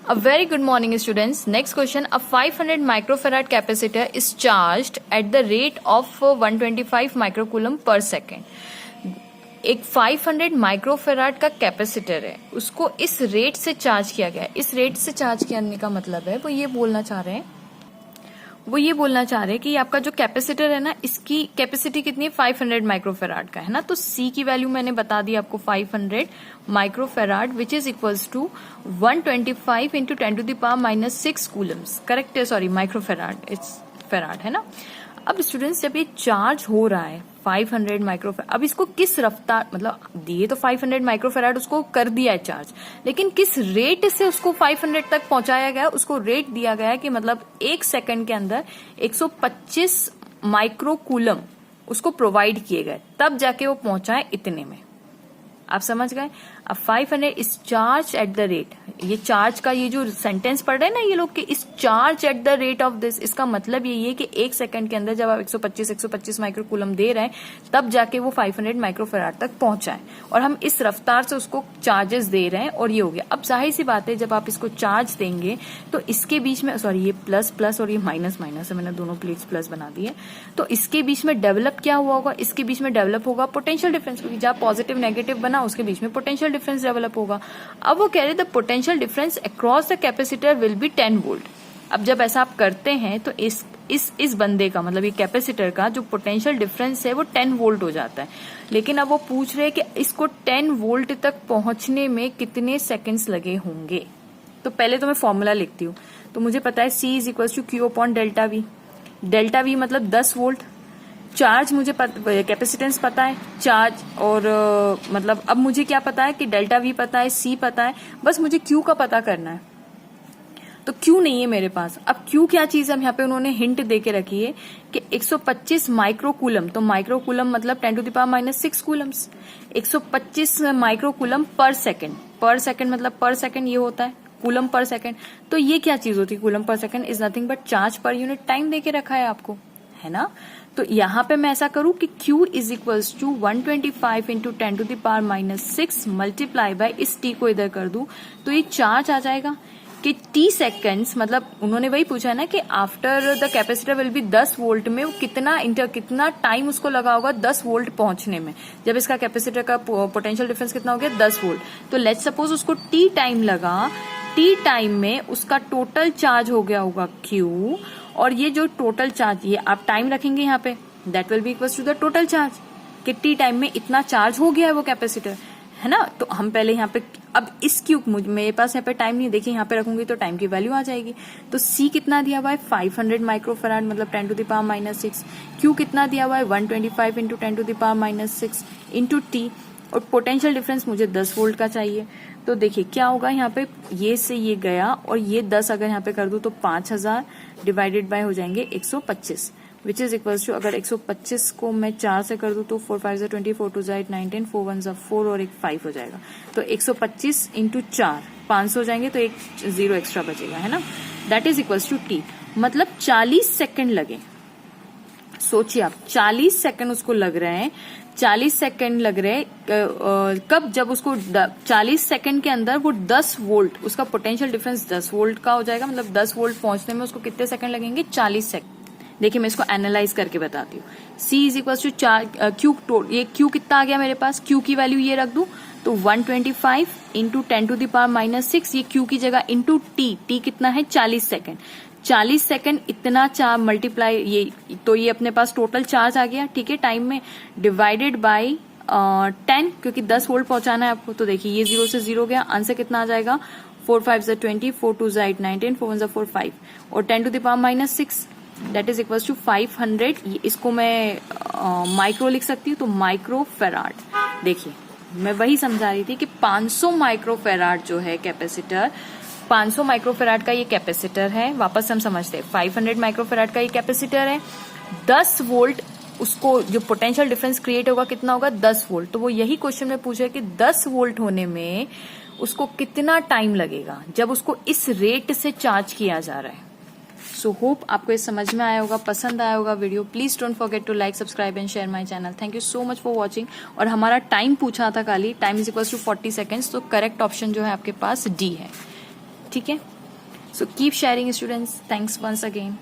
A very good morning, students. Next question: a 500 microfarad capacitor is charged at the rate of 125 microcoulomb per second. एक 500 microfarad का capacitor है, उसको इस rate से charge किया गया है। इस रेट से चार्ज करने का मतलब है वो ये बोलना चाह रहे हैं कि आपका जो कैपेसिटर है ना, इसकी कैपेसिटी कितनी है, 500 माइक्रोफेराड का है ना। तो C की वैल्यू मैंने बता दी आपको, 500 microfarad which is equals to 125 into 10⁻⁻6 coulombs. Correct है, सॉरी माइक्रोफेराड, इट्स फेराड है ना। अब स्टूडेंट्स जब ये चार्ज हो रहा है 500 माइक्रोफेराड, अब इसको किस रफ्तार, मतलब दिए तो 500 माइक्रोफेराड, उसको कर दिया है चार्ज, लेकिन किस रेट से उसको 500 तक पहुंचाया गया, उसको रेट दिया गया है कि मतलब एक सेकंड के अंदर 125 माइक्रोकूलम उसको प्रोवाइड किए गए, तब जाके वो पहुंचाए इतने में। आप समझ गए। अब 500 इस चार्ज एट द रेट, ये चार्ज का ये जो सेंटेंस पढ़ रहे हैं ना ये लोग, कि इस charge at the rate of this, इसका मतलब यही है कि एक सेकंड के अंदर जब आप 125 माइक्रोकूलम दे रहे हैं, तब जाके वो 500 माइक्रोफेराड तक पहुंचाए, और हम इस रफ्तार से उसको चार्जेस दे रहे हैं, और ये हो गया। अब जाहिर सी बात है, जब आप इसको चार्ज देंगे तो इसके बीच में, सॉरी ये प्लस प्लस और ये माइनस माइनस है, मैंने दोनों प्लेट्स प्लस बना दी है, तो इसके बीच में डेवलप क्या हुआ होगा, इसके बीच में डेवलप होगा पोटेंशियल डिफरेंस, क्योंकि जब पॉजिटिव नेगेटिव बना उसके बीच में पोटेंशियल डिफरेंस डेवलप होगा। अब वो कह रहे the potential difference across the capacitor will be 10 volt. अब जब ऐसा आप करते हैं तो इस बंदे का, मतलब ये कैपेसिटर का जो पोटेंशियल डिफरेंस है वो 10 वोल्ट हो जाता है। लेकिन अब वो पूछ रहे हैं कि इसको 10 वोल्ट तक पहुंचने में कितने सेकंड्स लगे होंगे। तो पहले तो मैं फॉर्मूला लिखती हूँ। तो मुझे पता है C is equal to Q upon delta V। Delta V मतलब 10 वोल्ट। चार्ज मुझे कैपेसिटेंस पता है, चार्ज, और मतलब अब मुझे क्या पता है कि डेल्टा V पता है, C पता है, बस मुझे Q का पता करना है। तो Q नहीं है मेरे पास। अब Q क्या चीज है, यहाँ पे उन्होंने हिंट दे के रखी है कि 125 माइक्रोकूलम, तो माइक्रोकूलम मतलब 10⁻⁻6 कूलम्स। 125 माइक्रोकूलम पर सेकंड, पर सेकंड मतलब पर सेकंड ये होता है कूलम पर सेकंड। तो ये क्या चीज होती है, coulomb per second is nothing but charge per unit time दे के रखा है आपको, है ना। तो यहाँ पे मैं ऐसा करूं कि Q is equals to 125 into 10⁻⁻6 multiply by इस T को इधर कर दूं, तो ये चार्ज आ जाएगा कि T सेकेंड्स, मतलब उन्होंने वही पूछा है ना कि after the capacitor will be 10 volt में वो कितना टाइम उसको लगा होगा 10 वोल्ट पहुंचने में, जब इसका कैपेसिटर का पोटेंशियल डिफरेंस कितना हो गया 10 वोल्ट। तो लेट्स सपोज उसको T टाइम लगा, T टाइम में उसका टोटल चार्ज हो गया होगा Q, और ये जो टोटल चार्ज, ये आप टाइम रखेंगे यहाँ पे, that will be equal to the total charge, कि T टाइम में इतना चार्ज हो गया है वो कैपेसिटर, है ना। तो हम पहले यहाँ पे, अब इस Q, मेरे पास यहाँ पे टाइम नहीं, देखिए यहाँ पे रखूंगी तो टाइम की वैल्यू आ जाएगी। तो C कितना दिया हुआ है 500 माइक्रोफेराड मतलब 10⁻⁻6। Q कितना दिया हुआ है 125 इंटू 10⁻⁻6 इंटू T, और पोटेंशियल डिफरेंस मुझे 10 वोल्ट का चाहिए। तो देखिए क्या होगा, यहाँ पे ये से ये गया, और ये 10 अगर यहाँ पे कर दूं तो 5000 डिवाइडेड बाय हो जाएंगे 125, विच इज इक्वल्स टू, अगर 125 को मैं 4 से कर दूं तो 4 5 20, 4 2 9 10, 4 1 4 और एक 5 हो जाएगा। तो 125 इंटू 4 500 हो जाएंगे, तो एक 0 एक्स्ट्रा बचेगा, है ना। That is equals to T, मतलब 40 सेकेंड लगे। सोचिए आप, 40 सेकंड उसको लग रहे हैं, 40 सेकंड लग रहे कब, जब उसको 40 सेकंड के अंदर वो 10 वोल्ट, उसका पोटेंशियल डिफरेंस 10 वोल्ट का हो जाएगा, मतलब 10 वोल्ट पहुंचने में उसको कितने सेकंड लगेंगे, 40 सेकंड। देखिए मैं इसको एनालाइज करके बताती हूँ। C is equal to Q, ये Q कितना आ गया मेरे पास, Q की वैल्यू ये रख दूं तो 125 इंटू 10⁻⁻6, ये Q की जगह इंटू T कितना है 40 सेकंड। 40 सेकंड इतना चार्ज मल्टीप्लाई, ये तो ये अपने पास टोटल चार्ज आ गया, ठीक है, टाइम में, डिवाइडेड बाय 10, क्योंकि 10 वोल्ट पहुंचाना है आपको। तो देखिए ये 0 से 0 गया, आंसर कितना आ जाएगा 4 5 20, 4 2 8 19, 4 1 4 5, और 10⁻⁻6 दैट इज इक्वल टू 500। इसको मैं माइक्रो लिख सकती हूँ, तो माइक्रो फेराड। देखिए मैं वही समझा रही थी कि 500 माइक्रोफेराड जो है कैपेसिटर, 500 माइक्रोफेराड का ये कैपेसिटर है। वापस हम समझते हैं, 500 माइक्रोफेराड का ये कैपेसिटर है, 10 वोल्ट उसको जो पोटेंशियल डिफरेंस क्रिएट होगा कितना होगा 10 वोल्ट। तो वो यही क्वेश्चन में पूछा है कि 10 वोल्ट होने में उसको कितना टाइम लगेगा जब उसको इस रेट से चार्ज किया जा रहा है। सो होप आपको ये समझ में आया होगा, पसंद आया होगा video. Please don't forget to like, subscribe and share my channel. Thank you so much for watching. और हमारा टाइम पूछा था खाली, time is equals to 40 seconds, तो करेक्ट ऑप्शन जो है आपके पास डी है। ठीक है। So keep sharing, students. Thanks once again.